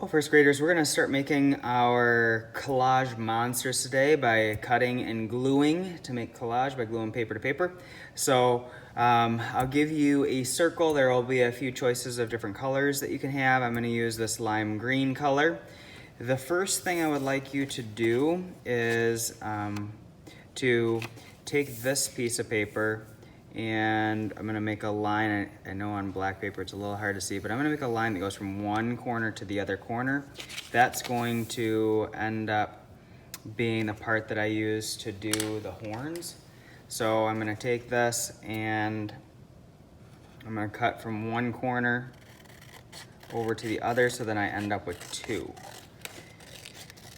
Well, first graders, we're going to start making our collage monsters today by cutting and gluing to make collage by gluing paper to paper. So I'll give you a circle. There will be a few choices of different colors that you can have. I'm going to use this lime green color. The first thing I would like you to do is to take this piece of paper, and I'm gonna make a line. I know on black paper it's a little hard to see, but I'm gonna make a line that goes from one corner to the other corner. That's going to end up being the part that I use to do the horns. So I'm gonna take this and I'm gonna cut from one corner over to the other, so then I end up with two.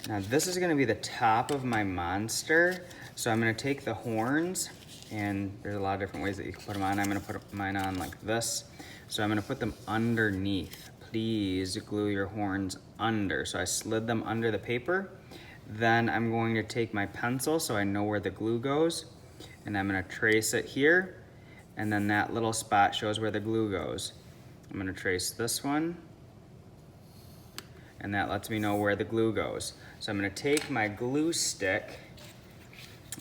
Now this is gonna be the top of my monster. So I'm gonna take the horns, and there's a lot of different ways that you can put them on. I'm gonna put mine on like this. So I'm gonna put them underneath. Please glue your horns under. So I slid them under the paper. Then I'm going to take my pencil so I know where the glue goes, and I'm gonna trace it here, and then that little spot shows where the glue goes. I'm gonna trace this one, and that lets me know where the glue goes. So I'm gonna take my glue stick,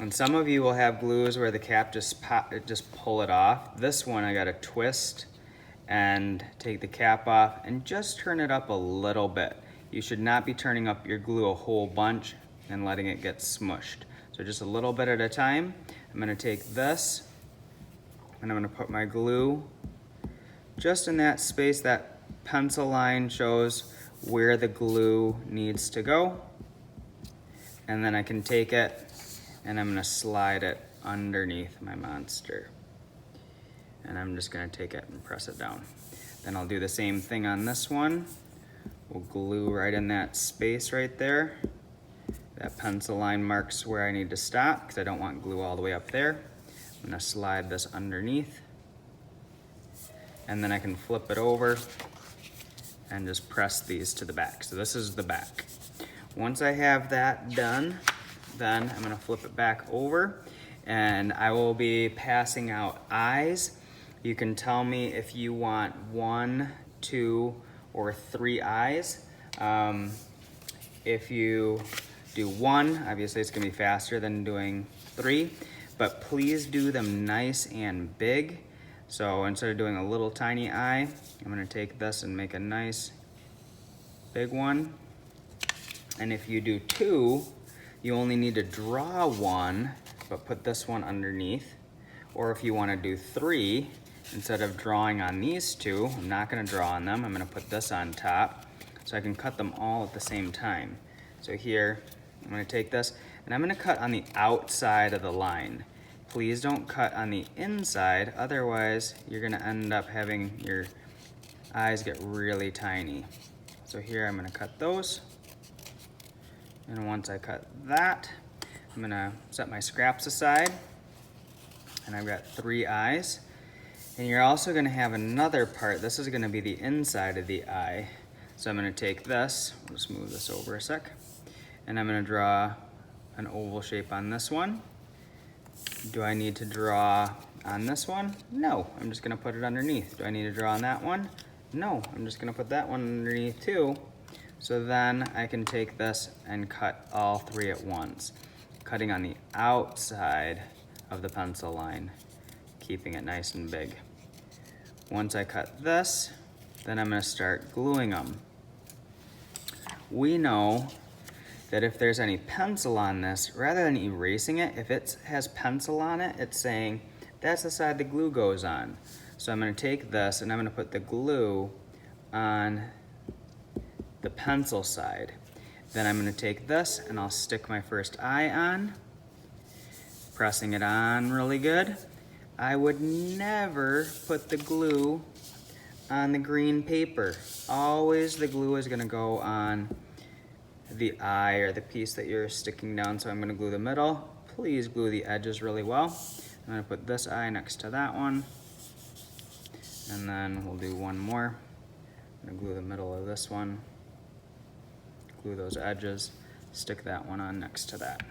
and some of you will have glues where the cap just pull it off. This one I gotta twist and take the cap off and just turn it up a little bit. You should not be turning up your glue a whole bunch and letting it get smushed. So just a little bit at a time. I'm gonna take this and I'm gonna put my glue just in that space. That pencil line shows where the glue needs to go. And then I can take it and I'm gonna slide it underneath my monster. And I'm just gonna take it and press it down. Then I'll do the same thing on this one. We'll glue right in that space right there. That pencil line marks where I need to stop because I don't want glue all the way up there. I'm gonna slide this underneath. And then I can flip it over and just press these to the back. So this is the back. Once I have that done, then I'm gonna flip it back over, and I will be passing out eyes. You can tell me if you want 1, 2, or 3 eyes. If you do 1, obviously it's gonna be faster than doing 3, but please do them nice and big. So instead of doing a little tiny eye, I'm gonna take this and make a nice big one. And if you do 2, you only need to draw 1, but put this one underneath. Or if you want to do 3, instead of drawing on these 2, I'm not going to draw on them. I'm going to put this on top so I can cut them all at the same time. So here, I'm going to take this and I'm going to cut on the outside of the line. Please don't cut on the inside, otherwise you're going to end up having your eyes get really tiny. So here I'm going to cut those. And once I cut that, I'm gonna set my scraps aside, and I've got 3 eyes. And you're also gonna have another part. This is gonna be the inside of the eye. So I'm gonna take this, I'll just move this over a sec, and I'm gonna draw an oval shape on this one. Do I need to draw on this one? No, I'm just gonna put it underneath. Do I need to draw on that one? No, I'm just gonna put that one underneath too. So then I can take this and cut all 3 at once, cutting on the outside of the pencil line, keeping it nice and big. Once I cut this, then I'm gonna start gluing them. We know that if there's any pencil on this, rather than erasing it, if it has pencil on it, it's saying that's the side the glue goes on. So I'm gonna take this and I'm gonna put the glue on the pencil side. Then I'm going to take this and I'll stick my first eye on, pressing it on really good. I would never put the glue on the green paper. Always the glue is going to go on the eye or the piece that you're sticking down. So I'm going to glue the middle. Please glue the edges really well. I'm going to put this eye next to that one, and then we'll do one more. I'm going to glue the middle of this one. Glue those edges, stick that one on next to that.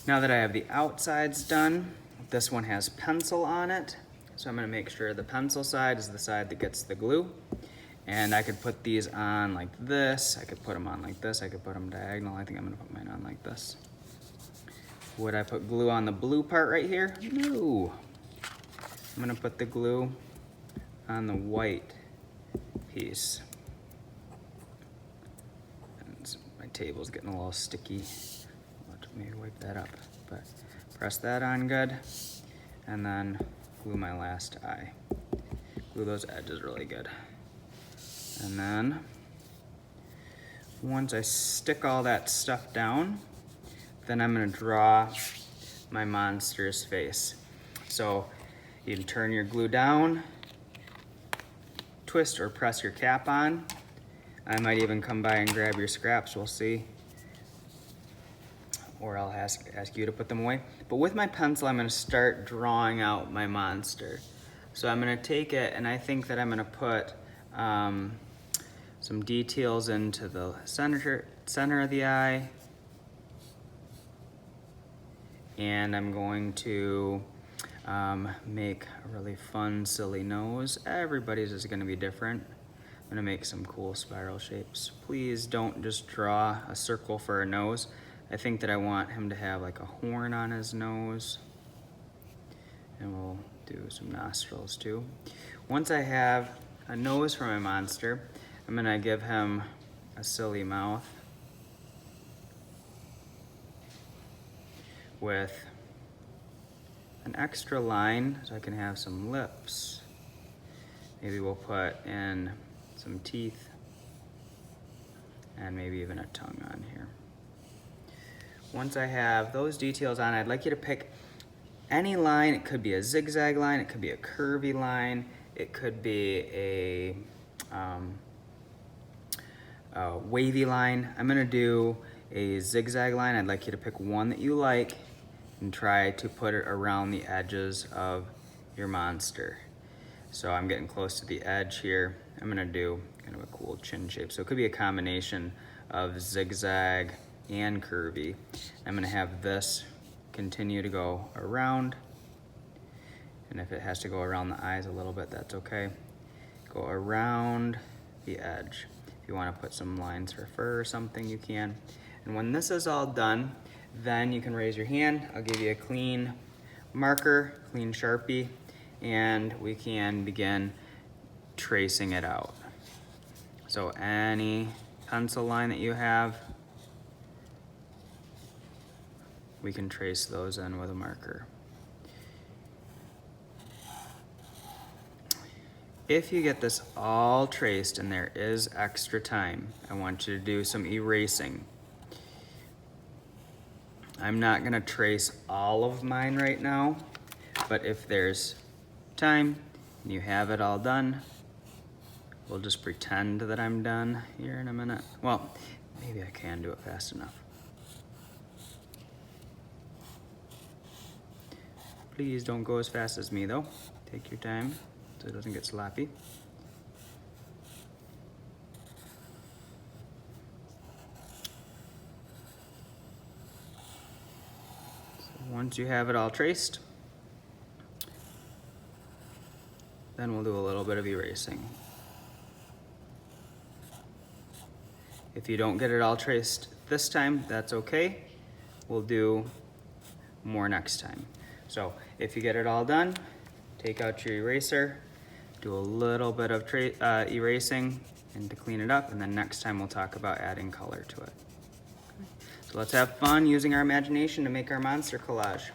Now that I have the outsides done, this one has pencil on it, so I'm gonna make sure the pencil side is the side that gets the glue. And I could put these on like this. I could put them on like this. I could put them diagonal. I think I'm gonna put mine on like this. Would I put glue on the blue part right here? No. I'm gonna put the glue on the white piece. And my table's getting a little sticky. Maybe wipe that up, but press that on good, and then glue my last eye. Glue those edges really good. And then, once I stick all that stuff down, then I'm gonna draw my monster's face. So you can turn your glue down, twist or press your cap on. I might even come by and grab your scraps, we'll see. Or I'll ask you to put them away. But with my pencil, I'm gonna start drawing out my monster. So I'm gonna take it, and I think that I'm gonna put some details into the center of the eye. And I'm going to make a really fun, silly nose. Everybody's is gonna be different. I'm gonna make some cool spiral shapes. Please don't just draw a circle for a nose. I think that I want him to have like a horn on his nose. And we'll do some nostrils too. Once I have a nose for my monster, I'm gonna give him a silly mouth with an extra line so I can have some lips. Maybe we'll put in some teeth and maybe even a tongue on here. Once I have those details on, I'd like you to pick any line. It could be a zigzag line, it could be a curvy line, it could be a wavy line. I'm gonna do a zigzag line. I'd like you to pick one that you like and try to put it around the edges of your monster. So I'm getting close to the edge here. I'm gonna do kind of a cool chin shape. So it could be a combination of zigzag and curvy. I'm gonna have this continue to go around, and if it has to go around the eyes a little bit, that's okay. Go around the edge. If you wanna put some lines for fur or something, you can. And when this is all done, then you can raise your hand. I'll give you a clean marker, clean Sharpie, and we can begin tracing it out. So any pencil line that you have, we can trace those in with a marker. If you get this all traced and there is extra time, I want you to do some erasing. I'm not gonna trace all of mine right now, but if there's time and you have it all done, we'll just pretend that I'm done here in a minute. Well, maybe I can do it fast enough. Please don't go as fast as me though. Take your time so it doesn't get sloppy. So once you have it all traced, then we'll do a little bit of erasing. If you don't get it all traced this time, that's okay. We'll do more next time. So if you get it all done, take out your eraser, do a little bit of erasing and to clean it up, and then next time we'll talk about adding color to it. So let's have fun using our imagination to make our monster collage.